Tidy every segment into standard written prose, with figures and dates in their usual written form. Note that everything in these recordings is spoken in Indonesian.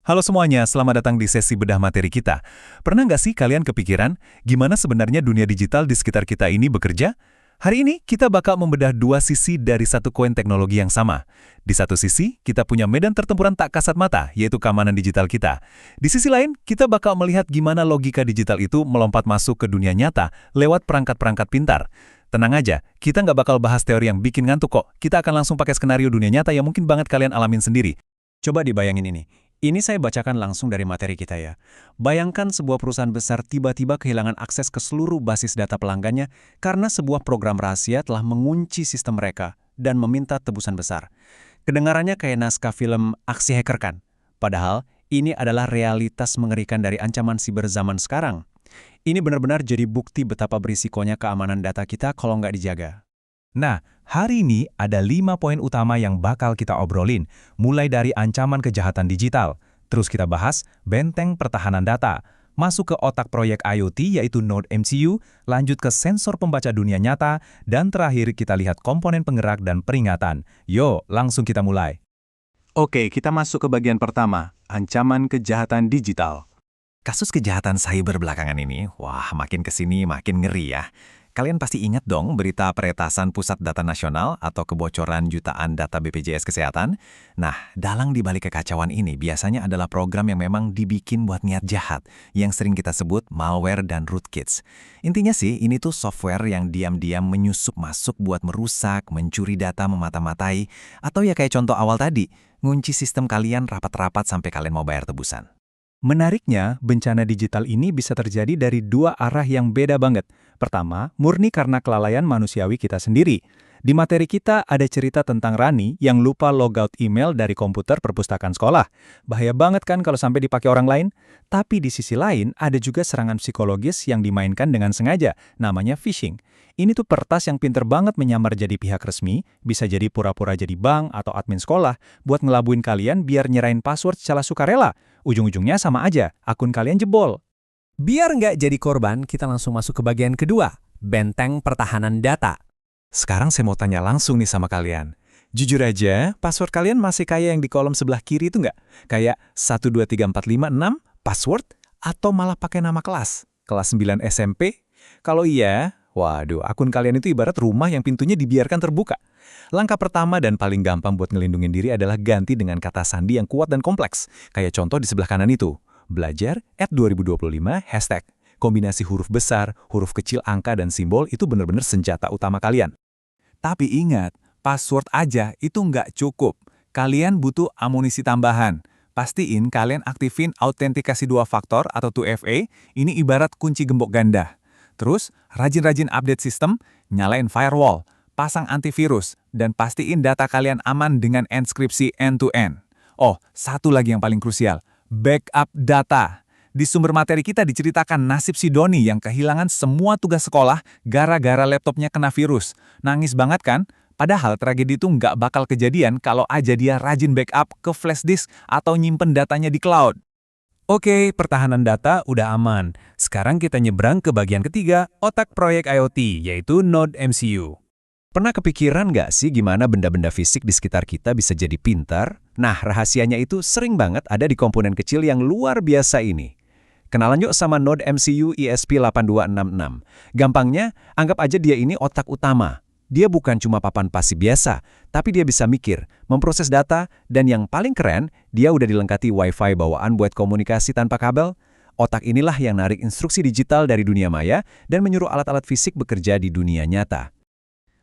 Halo semuanya, selamat datang di sesi bedah materi kita. Pernah nggak sih kalian kepikiran gimana sebenarnya dunia digital di sekitar kita ini bekerja? Hari ini kita bakal membedah dua sisi dari satu koin teknologi yang sama. Di satu sisi, kita punya medan pertempuran tak kasat mata, yaitu keamanan digital kita. Di sisi lain, kita bakal melihat gimana logika digital itu melompat masuk ke dunia nyata lewat perangkat-perangkat pintar. Tenang aja, kita nggak bakal bahas teori yang bikin ngantuk kok. Kita akan langsung pakai skenario dunia nyata yang mungkin banget kalian alamin sendiri. Coba dibayangin ini. Ini saya bacakan langsung dari materi kita ya. Bayangkan sebuah perusahaan besar tiba-tiba kehilangan akses ke seluruh basis data pelanggannya karena sebuah program rahasia telah mengunci sistem mereka dan meminta tebusan besar. Kedengarannya kayak naskah film aksi hacker kan? Padahal ini adalah realitas mengerikan dari ancaman siber zaman sekarang. Ini benar-benar jadi bukti betapa berisikonya keamanan data kita kalau nggak dijaga. Nah, hari ini ada 5 poin utama yang bakal kita obrolin, mulai dari ancaman kejahatan digital, terus kita bahas benteng pertahanan data, masuk ke otak proyek IoT yaitu Node MCU, lanjut ke sensor pembaca dunia nyata, dan terakhir kita lihat komponen penggerak dan peringatan. Yo, langsung kita mulai. Oke, kita masuk ke bagian pertama, ancaman kejahatan digital. Kasus kejahatan cyber belakangan ini, wah makin kesini makin ngeri ya. Kalian pasti ingat dong berita peretasan Pusat Data Nasional atau kebocoran jutaan data BPJS Kesehatan? Nah, dalang di balik kekacauan ini biasanya adalah program yang memang dibikin buat niat jahat, yang sering kita sebut malware dan rootkits. Intinya sih, ini tuh software yang diam-diam menyusup masuk buat merusak, mencuri data memata-matai, atau ya kayak contoh awal tadi, ngunci sistem kalian rapat-rapat sampai kalian mau bayar tebusan. Menariknya, bencana digital ini bisa terjadi dari dua arah yang beda banget. Pertama, murni karena kelalaian manusiawi kita sendiri. Di materi kita ada cerita tentang Rani yang lupa logout email dari komputer perpustakaan sekolah. Bahaya banget kan kalau sampai dipakai orang lain? Tapi di sisi lain, ada juga serangan psikologis yang dimainkan dengan sengaja, namanya phishing. Ini tuh pertas yang pinter banget menyamar jadi pihak resmi, bisa jadi pura-pura jadi bank atau admin sekolah, buat ngelabuin kalian biar nyerahin password secara sukarela. Ujung-ujungnya sama aja, akun kalian jebol. Biar nggak jadi korban, kita langsung masuk ke bagian kedua, benteng pertahanan data. Sekarang saya mau tanya langsung nih sama kalian. Jujur aja, password kalian masih kayak yang di kolom sebelah kiri itu nggak? Kayak 123456, password, atau malah pakai nama kelas? Kelas 9 SMP? Kalau iya, waduh, akun kalian itu ibarat rumah yang pintunya dibiarkan terbuka. Langkah pertama dan paling gampang buat ngelindungin diri adalah ganti dengan kata sandi yang kuat dan kompleks. Kayak contoh di sebelah kanan itu, belajar @2025 hashtag. Kombinasi huruf besar, huruf kecil, angka, dan simbol itu benar-benar senjata utama kalian. Tapi ingat, password aja itu nggak cukup. Kalian butuh amunisi tambahan. Pastiin kalian aktifin autentikasi 2 faktor atau 2FA, ini ibarat kunci gembok ganda. Terus, rajin-rajin update sistem, nyalain firewall, pasang antivirus, dan pastiin data kalian aman dengan enkripsi end-to-end. Oh, satu lagi yang paling krusial, backup data. Di sumber materi kita diceritakan nasib si Doni yang kehilangan semua tugas sekolah gara-gara laptopnya kena virus. Nangis banget kan? Padahal tragedi itu nggak bakal kejadian kalau aja dia rajin backup ke flash disk atau nyimpen datanya di cloud. Oke, pertahanan data udah aman. Sekarang kita nyebrang ke bagian ketiga, otak proyek IoT, yaitu Node MCU. Pernah kepikiran nggak sih gimana benda-benda fisik di sekitar kita bisa jadi pintar? Nah, rahasianya itu sering banget ada di komponen kecil yang luar biasa ini. Kenalan yuk sama Node MCU ESP8266. Gampangnya, anggap aja dia ini otak utama. Dia bukan cuma papan pasif biasa, tapi dia bisa mikir, memproses data, dan yang paling keren, dia udah dilengkapi Wi-Fi bawaan buat komunikasi tanpa kabel. Otak inilah yang narik instruksi digital dari dunia maya dan menyuruh alat-alat fisik bekerja di dunia nyata.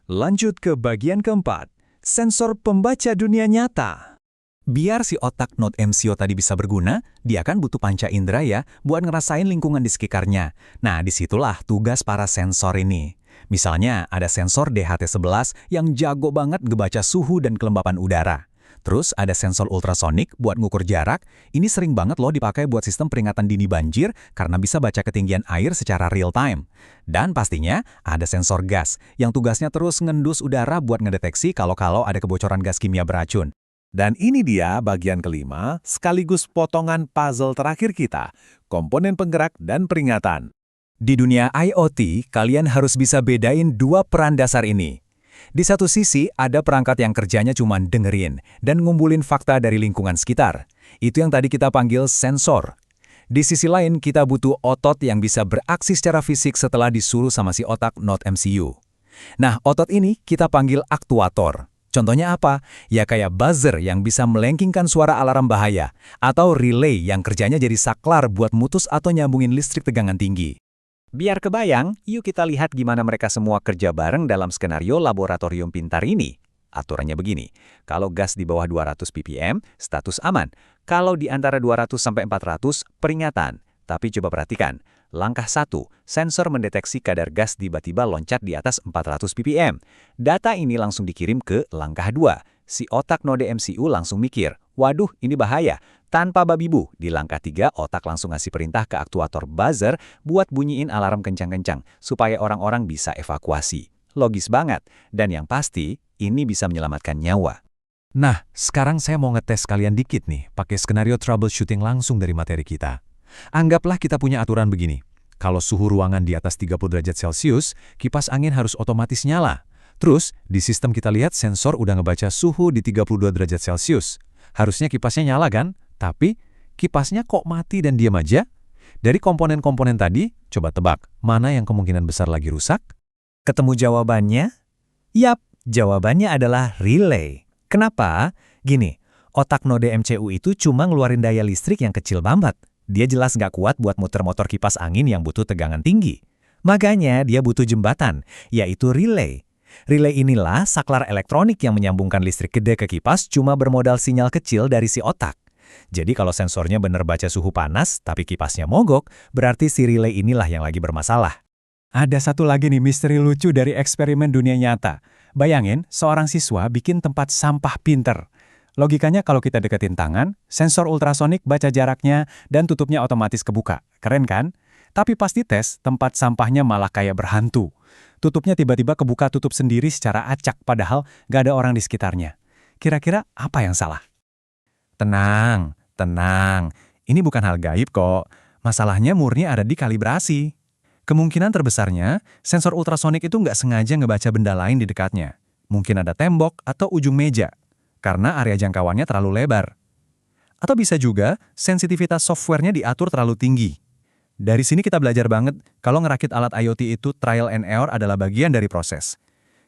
Lanjut ke bagian keempat, sensor pembaca dunia nyata. Biar si otak Node MCU tadi bisa berguna, dia kan butuh panca indera ya buat ngerasain lingkungan di sekitarnya. Nah, disitulah tugas para sensor ini. Misalnya, ada sensor DHT11 yang jago banget ngebaca suhu dan kelembapan udara. Terus ada sensor ultrasonik buat ngukur jarak. Ini sering banget loh dipakai buat sistem peringatan dini banjir karena bisa baca ketinggian air secara real time. Dan pastinya ada sensor gas yang tugasnya terus ngendus udara buat ngedeteksi kalau ada kebocoran gas kimia beracun. Dan ini dia bagian kelima, sekaligus potongan puzzle terakhir kita, komponen penggerak dan peringatan. Di dunia IoT, kalian harus bisa bedain dua peran dasar ini. Di satu sisi, ada perangkat yang kerjanya cuma dengerin dan ngumpulin fakta dari lingkungan sekitar. Itu yang tadi kita panggil sensor. Di sisi lain, kita butuh otot yang bisa beraksi secara fisik setelah disuruh sama si otak not MCU. Nah, otot ini kita panggil aktuator. Contohnya apa? Ya kayak buzzer yang bisa melengkingkan suara alarm bahaya, atau relay yang kerjanya jadi saklar buat mutus atau nyambungin listrik tegangan tinggi. Biar kebayang, yuk kita lihat gimana mereka semua kerja bareng dalam skenario laboratorium pintar ini. Aturannya begini, kalau gas di bawah 200 ppm, status aman. Kalau di antara 200 sampai 400, peringatan. Tapi coba perhatikan, langkah 1, sensor mendeteksi kadar gas tiba-tiba loncat di atas 400 ppm. Data ini langsung dikirim ke langkah 2. Si otak node MCU langsung mikir, waduh ini bahaya. Tanpa babi bu, di langkah 3 otak langsung ngasih perintah ke aktuator buzzer buat bunyiin alarm kencang-kencang, supaya orang-orang bisa evakuasi. Logis banget, dan yang pasti, ini bisa menyelamatkan nyawa. Nah, sekarang saya mau ngetes kalian dikit nih, pakai skenario troubleshooting langsung dari materi kita. Anggaplah kita punya aturan begini. Kalau suhu ruangan di atas 30 derajat Celcius, kipas angin harus otomatis nyala. Terus, di sistem kita lihat sensor udah ngebaca suhu di 32 derajat Celcius. Harusnya kipasnya nyala kan? Tapi, kipasnya kok mati dan diam aja? Dari komponen-komponen tadi, coba tebak, mana yang kemungkinan besar lagi rusak? Ketemu jawabannya? Yap, jawabannya adalah relay. Kenapa? Gini, otak node MCU itu cuma ngeluarin daya listrik yang kecil banget. Dia jelas nggak kuat buat muter motor kipas angin yang butuh tegangan tinggi. Makanya dia butuh jembatan, yaitu relay. Relay inilah saklar elektronik yang menyambungkan listrik gede ke kipas cuma bermodal sinyal kecil dari si otak. Jadi kalau sensornya bener baca suhu panas, tapi kipasnya mogok, berarti si relay inilah yang lagi bermasalah. Ada satu lagi nih misteri lucu dari eksperimen dunia nyata. Bayangin, seorang siswa bikin tempat sampah pinter. Logikanya kalau kita deketin tangan, sensor ultrasonik baca jaraknya dan tutupnya otomatis kebuka. Keren kan? Tapi pas dites, tempat sampahnya malah kayak berhantu. Tutupnya tiba-tiba kebuka tutup sendiri secara acak, padahal gak ada orang di sekitarnya. Kira-kira apa yang salah? Tenang, tenang. Ini bukan hal gaib kok. Masalahnya murni ada di kalibrasi. Kemungkinan terbesarnya, sensor ultrasonik itu nggak sengaja ngebaca benda lain di dekatnya. Mungkin ada tembok atau ujung meja, karena area jangkauannya terlalu lebar. Atau bisa juga, sensitivitas softwarenya diatur terlalu tinggi. Dari sini kita belajar banget, kalau ngerakit alat IoT itu trial and error adalah bagian dari proses.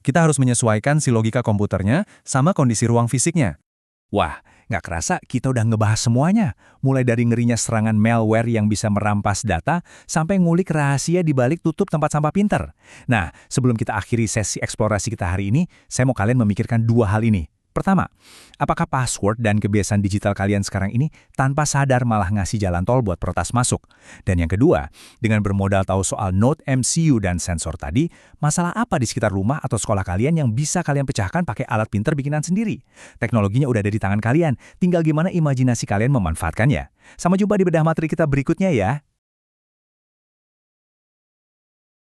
Kita harus menyesuaikan si logika komputernya sama kondisi ruang fisiknya. Wah, nggak kerasa kita udah ngebahas semuanya. Mulai dari ngerinya serangan malware yang bisa merampas data, sampai ngulik rahasia di balik tutup tempat sampah pinter. Nah, sebelum kita akhiri sesi eksplorasi kita hari ini, saya mau kalian memikirkan dua hal ini. Pertama, apakah password dan kebiasaan digital kalian sekarang ini tanpa sadar malah ngasih jalan tol buat peretas masuk? Dan yang kedua, dengan bermodal tahu soal Node MCU dan sensor tadi, masalah apa di sekitar rumah atau sekolah kalian yang bisa kalian pecahkan pakai alat pinter bikinan sendiri? Teknologinya udah ada di tangan kalian, tinggal gimana imajinasi kalian memanfaatkannya. Sampai jumpa di bedah materi kita berikutnya ya.